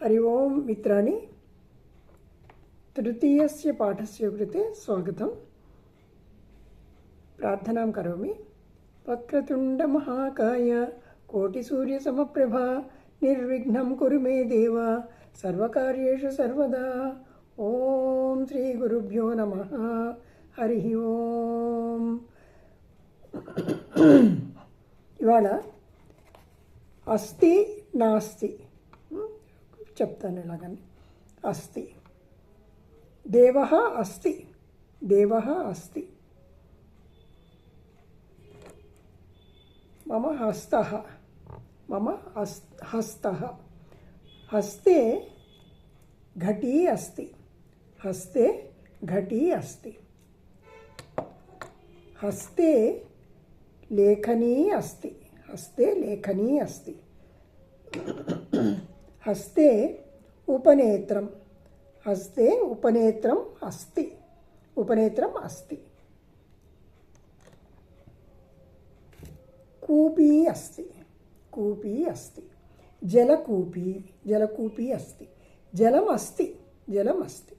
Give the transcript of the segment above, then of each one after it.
हरि ओम मित्राणि, तृतीयस्य पाठस्य कृते स्वागतं। प्रार्थनां करोमि। वक्रतुण्डमहाकाय कोटिसूर्यसमप्रभा निर्विघ्नं कुरु मे देव सर्वकार्येषु सर्वदा। ओम श्री गुरुभ्यो नमः। हरि ओम। ఇవాళ అస్తి నాస్తి చెప్తాను ఇలాగని. అస్తి దేవః అస్తి, దేవః అస్తి. మమ హస్తః, మమ హస్తః. హస్తే ఘటీ అస్తి, హస్తే ఘటీ అస్తి. హస్తే లేఖనీ అస్తి, హస్తే లేఖనీ అస్తి. హస్తే ఉపనేత్రం, హస్తే ఉపనేత్రం అస్తి, ఉపనేత్రం అస్తి. కూపీ అస్తి, కూపీ అస్తి. జలకూపీ, జలకూపీ అస్తి. జలం అస్తి, జలం అస్తి.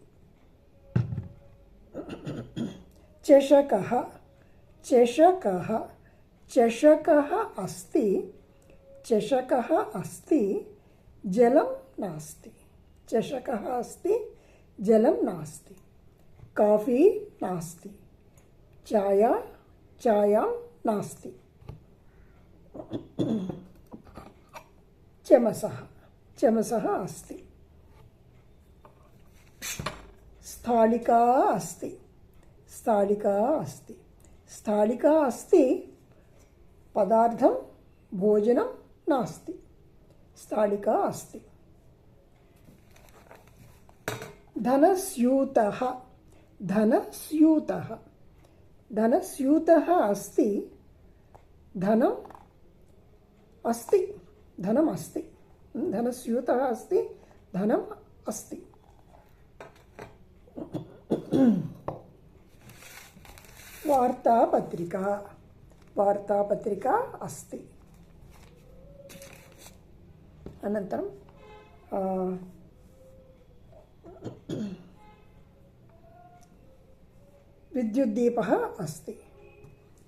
చషకః, చషకః. చషకः अस्ति, चषकः अस्ति, जलं नास्ति. चषकः अस्ति, जलं नास्ति. काफी नास्ति, चायं नास्ति. चमसः, चमसः अस्ति. स्थालिका अस्ति, स्थालिका अस्ति. स्थालिका अस्ति, पदार्थं भोजनं नास्ति. स्थालिका अस्ति. धनस्यूतः, धनस्यूतः. धनस्यूतः अस्ति, धनम् अस्ति, धनम् अस्ति. धनस्यूतः अस्ति, धनम् अस्ति. वार्तापत्रिका, वार्तापत्रिका अस्ति. अनन्तरं विद्युद्दीपः अस्ति.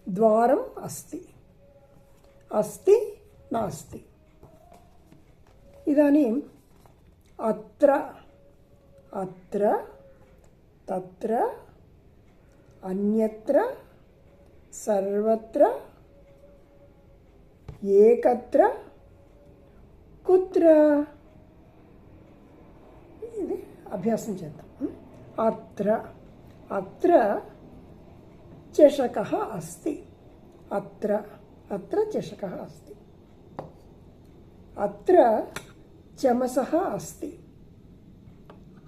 द्वारम् अस्ति, अस्ति नास्ति. इदानीम् अत्र, अत्र, तत्र, अन्यत्र, सर्वत्र, एकत्र, कुत्र. ఇది అభ్యాసం చేద్దాం. అత్ర, అత్ర చషకः अस्ति. అత్ర, అత్ర చషకः अस्ति. అత్ర చమసः अस्ति.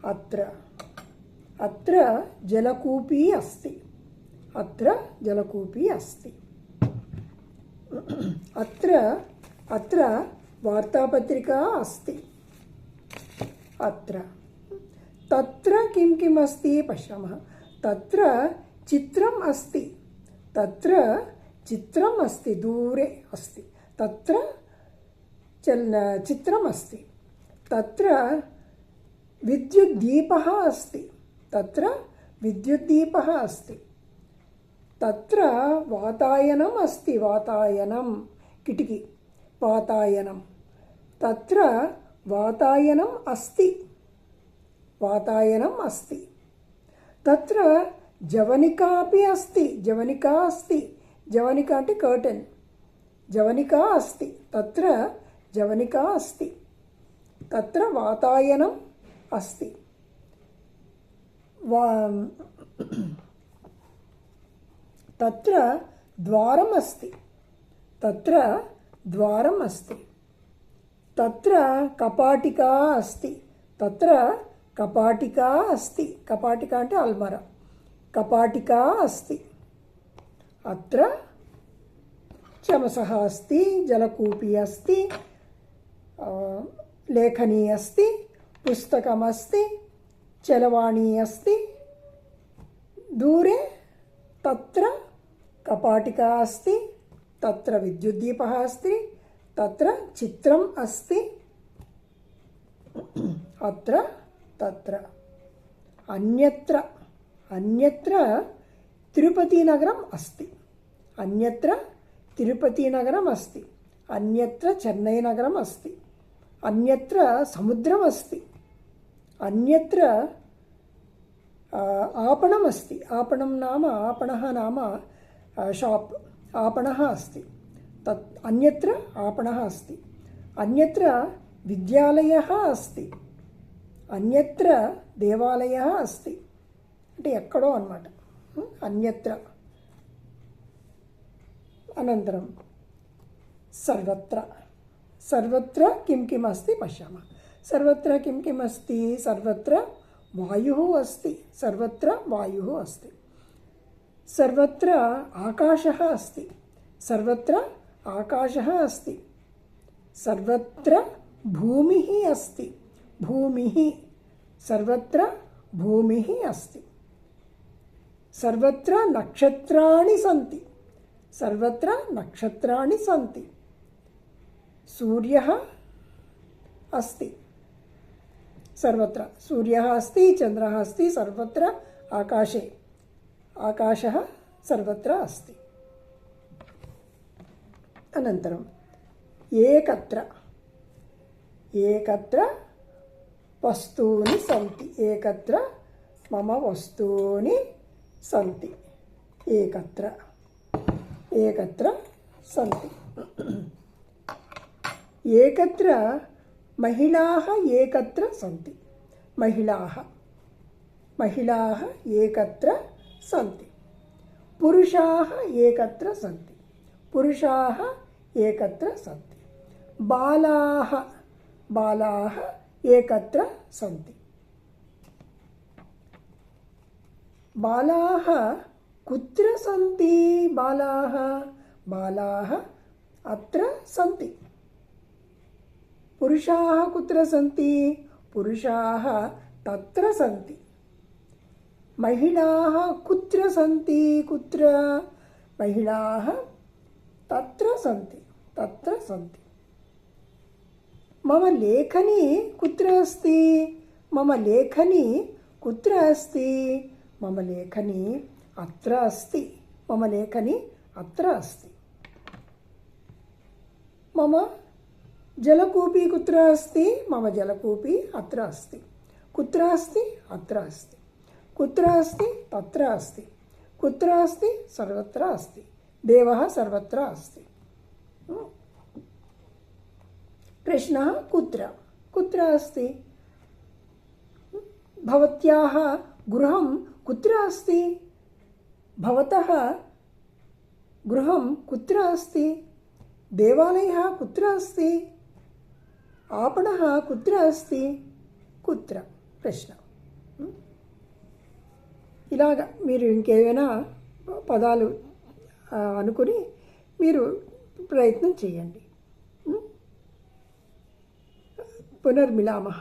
అత్ర, అత్ర జలకూపీ अस्ति. अत्र जलकूपी अस्ति. अत्र, अत्र वार्तापत्रिका अस्ति. अत्र, तत्र किं किम् अस्ति पश्यामः. तत्र चित्रम् अस्ति, तत्र चित्रम् अस्ति, दूरे अस्ति. तत्र चित्रम् अस्ति. तत्र विद्युद्दीपः अस्ति, तत्र विद्युद्दीपः अस्ति. तत्र वातायनम् अस्ति, वातायनं किटिकी, वातायनं. तत्र वातायनम् अस्ति, वातायनम् अस्ति. तत्र जवनिका अपि अस्ति, जवनिका अस्ति. जवनिका అంటే कर्टन्. जवनिका अस्ति, तत्र जवनिका अस्ति. तत्र वातायनम् अस्ति. तत्र द्वारम् अस्ति, तत्र द्वारम् अस्ति. तत्र कपाटिका अस्ति, तत्र कपाटिका अस्ति. कपाटिका అంటే అల్మారా. कपाटिका अस्ति. अत्र चमसः अस्ति, जलकूपी अस्ति, लेखनी अस्ति, पुस्तकम् अस्ति, चलवाणी अस्ति. दूरे तत्र कपाटिका अस्ति, तत्र विद्युद्दीपः अस्ति, तत्र चित्रम् अस्ति. అత్ర తత్ర. అన్యత్ర అన్యత్ర తిరుపతినగరం అస్తి. అన్యత్ర తిరుపతినగరం అస్తి. అన్యత్ర చెన్నైనగరం అస్తి. అన్యత్ర సముద్రం అస్తి. అన్యత్ర आपणम् अस्ति. आपणं नाम आपणः नाम शाप्. आपणः अस्ति. तत् अन्यत्र आपणः अस्ति. अन्यत्र विद्यालयः अस्ति. अन्यत्र देवालयः अस्ति. అంటే ఎక్కడో అన్నమాట. అన్యత్ర. అనంతరం సర్వత్ర. సర్వత్ర కిం కిం అస్తి పశ్యామः. సర్వత్ర కిం కిం అస్తి. సర్వత్ర वायुः अस्ति. सर्वत्र वायुः अस्ति. सर्वत्र आकाशः अस्ति. सर्वत्र आकाशः अस्ति. सर्वत्र भूमिः अस्ति. भूमिः. सर्वत्र भूमिः अस्ति. सर्वत्र नक्षत्राणि सन्ति. सर्वत्र नक्षत्राणि सन्ति. सूर्यः अस्ति. सर्वत्र सूर्यः अस्ति. चन्द्रः अस्ति. सर्वत्र आकाशे. आकाशः सर्वत्र अस्ति. अनन्तरम् एकत्र. एकत्र वस्तूनि सन्ति. एकत्र मम वस्तूनि सन्ति. एकत्र. एकत्र सन्ति. एकत्र महिलाः एकत्र सन्ति. महिलाः. महिलाः एकत्र सन्ति. पुरुषाः एकत्र सन्ति. पुरुषाः एकत्र सन्ति. बालाः. बालाः एकत्र सन्ति. बालाः कुत्र सन्ति. बालाः. बालाः अत्र सन्ति. पुरुषाः कुत्र सन्ति. पुरुषाः तत्र सन्ति. महिलाः कुत्र सन्ति. कुत्र. महिलाः तत्र सन्ति. तत्र सन्ति. मम लेखनी कुत्र अस्ति. मम लेखनी कुत्र अस्ति. मम लेखनी अत्र अस्ति. मम लेखनी अत्र अस्ति. मम जलकूपी कुत्र अस्ति. मम जलकूपी अत्र अस्ति. कुत्र अस्ति. अत्र अस्ति. कुत्र अस्ति. तत्र अस्ति. कुत्र अस्ति. सर्वत्र अस्ति. देवः सर्वत्र अस्ति. प्रश्नः कुत्र. कुत्र अस्ति. भवत्याः गृहं कुत्र अस्ति. भवतः गृहं कुत्र अस्ति. देवालयः कुत्र अस्ति. आपणः कुत्र अस्ति. कुत्र. ప్రశ్న. ఇలాగా మీరు ఇంకేమైనా పదాలు అనుకుని మీరు ప్రయత్నం చేయండి. పునర్మిలామः.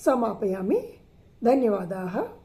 समापयामि. धन्यवादाः.